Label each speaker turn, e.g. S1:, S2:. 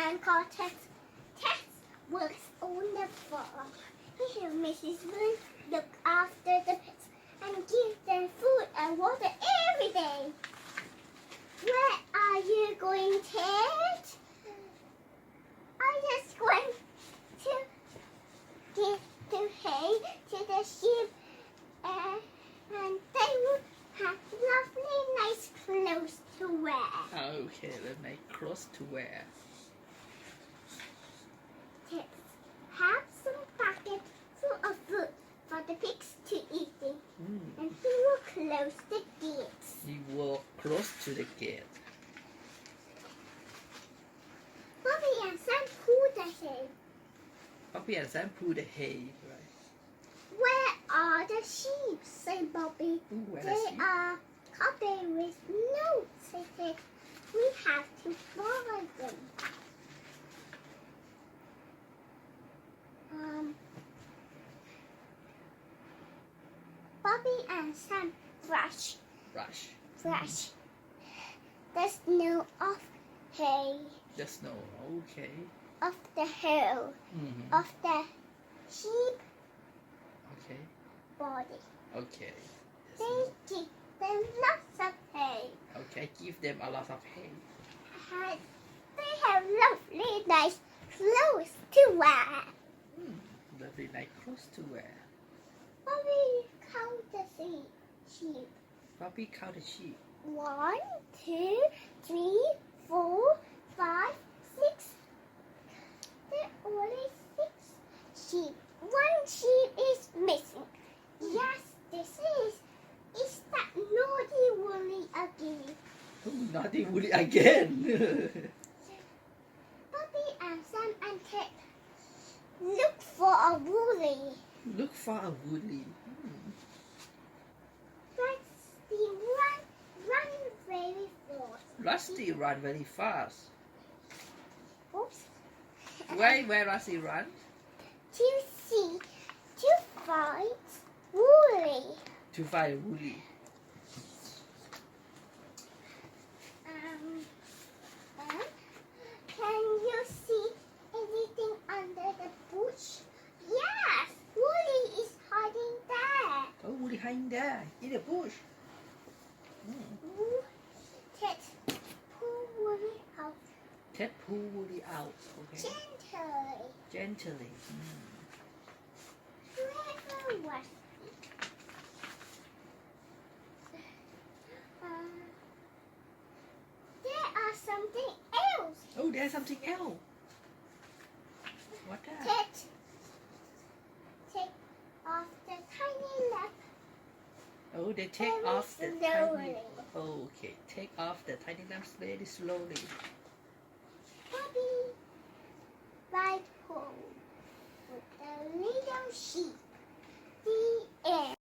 S1: man called Tess. Tess works on the farm. He helps Mrs. Moon look after the pets and give them food and water every day. Where are you going, Ted? I'm just going to give the hay to the sheep and they will have lovely, nice clothes to wear.
S2: Okay, let's make clothes to wear.
S1: Ted, have some bucket full of food for the pigs to eat in, and he will close the gates.
S2: He walk close to the gate.
S1: Bobby and Sam pull the hay.
S2: Bobby and Sam pull the hay, right?
S1: Where are the sheep? Said Bobby.
S2: Where
S1: They
S2: the sheep?
S1: are covered with notes. They said, we have to follow them. Bobby and Sam brush the snow off hay,
S2: The snow. Okay.
S1: off the hill, off the sheep
S2: Okay.
S1: body.
S2: Okay.
S1: They give them lots of hay.
S2: Okay. Give them a lot of hay.
S1: They have lovely, nice clothes to wear.
S2: Lovely nice clothes to wear.
S1: Bobby count the sheep.
S2: Bobby count the sheep.
S1: 1, 2, 3, 4, 5, 6. There are only 6 sheep. 1 sheep is missing. Yes, this is. Is that naughty Woolly again?
S2: Oh, naughty Woolly again.
S1: Bobby and Sam and Ted look for a Woolly.
S2: Look for a Woolly.
S1: Rusty run very fast.
S2: Rusty run very fast.
S1: Oops.
S2: Where Rusty run?
S1: To find Woolly.
S2: To find Woolly.
S1: Can you see anything under the bush? Yes, Woolly is hiding there.
S2: Oh, Woolly hiding there in the bush.
S1: Ted, pull Woolly out
S2: Ted pull Woolly out. Okay.
S1: gently.
S2: Gently.
S1: Clever Rusty. There are something else.
S2: Oh, there's something else. What that?
S1: Ted, take off the tiny lap.
S2: Oh, they take
S1: Very
S2: off the
S1: slowly.
S2: tiny. Oh, okay, take off the tiny lamps very slowly.
S1: Bobby ride home with the little sheep. The end.